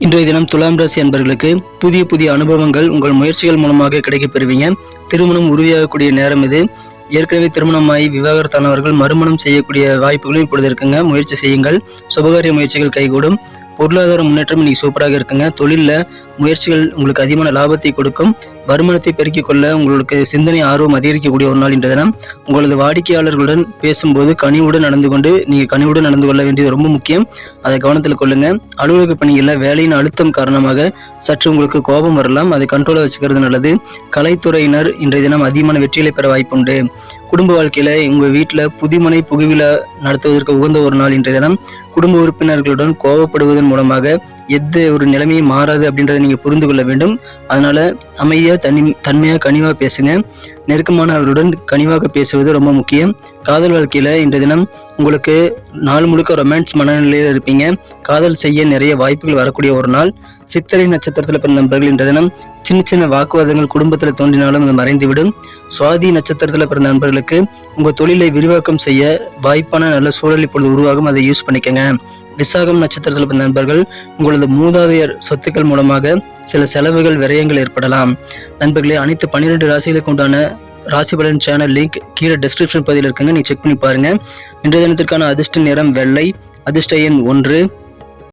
இன்றைய தினம் துலாம் ராசி அன்பர்களுக்கு புதிய புதிய அனுபவங்கள் உங்கள் முயற்சிகள் மூலமாக கிடைக்கப் பெறுவீங்க. திருமணம் உறுதியாகக்கூடிய நேரம் இது. ஏற்கனவே திருமணமாகி விவாகரத்தானவர்கள் மறுமணம் செய்யக்கூடிய வாய்ப்புகளும் இப்பொழுது இருக்குங்க. முயற்சி செய்யுங்கள். சுபகாரிய முயற்சிகள் கைகூடும். பொருளாதார முன்னேற்றம் இன்னைக்கு சூப்பராக இருக்குங்க. தொழிலில் முயற்சிகள் உங்களுக்கு அதிகமான லாபத்தை கொடுக்கும். வருமானத்தை பெருக்கிக் கொள்ள உங்களுக்கு சிந்தனை ஆர்வம் அதிகரிக்கக்கூடிய ஒரு நாள் இன்றைய தினம். உங்களது வாடிக்கையாளர்களுடன் பேசும்போது கனிவுடன் நடந்து கொள்ள வேண்டியது ரொம்ப முக்கியம். அதை கவனத்தில் கொள்ளுங்க. அலுவலக பணிகளில் வேலையின் அழுத்தம் காரணமாக சற்று உங்களுக்கு கோபம் வரலாம். அதை கண்ட்ரோலாக வச்சுக்கிறது நல்லது. கலைத்துறையினர் இன்றைய தினம் அதிகமான வெற்றிகளை பெற வாய்ப்புண்டு. குடும்ப வாழ்க்கையில உங்க வீட்டில் புதுமனை புகுவிழா நடத்துவதற்கு உகந்த ஒரு நாள் இன்றைய தினம். குடும்ப உறுப்பினர்களுடன் கோபப்படுவதன் மூலமாக எந்த ஒரு நிலைமையும் மாறாது அப்படின்றத நீங்க புரிந்து கொள்ள வேண்டும். அதனால அமைதியா தன்மையா கனிவா பேசுங்க. நெருக்கமானவர்களுடன் கனிவாக பேசுவது ரொம்ப முக்கியம். காதல் வாழ்க்கையில இன்றைய தினம் உங்களுக்கு நாள் முழுக்க ரொமான்ஸ் மனநிலையில் இருப்பீங்க. காதல் செய்ய நிறைய வாய்ப்புகள் வரக்கூடிய ஒரு நாள். சித்திரை நட்சத்திரத்தில் பிறந்த நண்பர்கள் இன்றைய தினம் சின்ன சின்ன வாக்குவாதங்கள் குடும்பத்தில் தோன்றினாலும் அது மறைந்துவிடும். சுவாதி நட்சத்திரத்தில் பிறந்த நண்பர்களுக்கு உங்க தொழிலை விரிவாக்கம் செய்ய வாய்ப்பான நல்ல சூழல் இப்பொழுது உருவாகும். அதை யூஸ் பண்ணிக்கங்க. விசாகம் நட்சத்திரத்தில் பிறந்த நண்பர்கள் உங்களது மூதாதையர் சொத்துக்கள் மூலமாக சில செலவுகள் விரயங்கள் ஏற்படலாம். நண்பர்களே, அனைத்து 12 ராசிகளுக்கு உண்டான ராசி பலன் சேனல் லிங்க் கீழே டிஸ்கிரிப்ஷன் பகுதியில் இருக்குங்க. நீங்க செக் பண்ணி பாருங்க. இன்றைய தினத்திற்கான அதிர்ஷ்ட நிறம் வெள்ளை, அதிர்ஷ்ட எண் 1,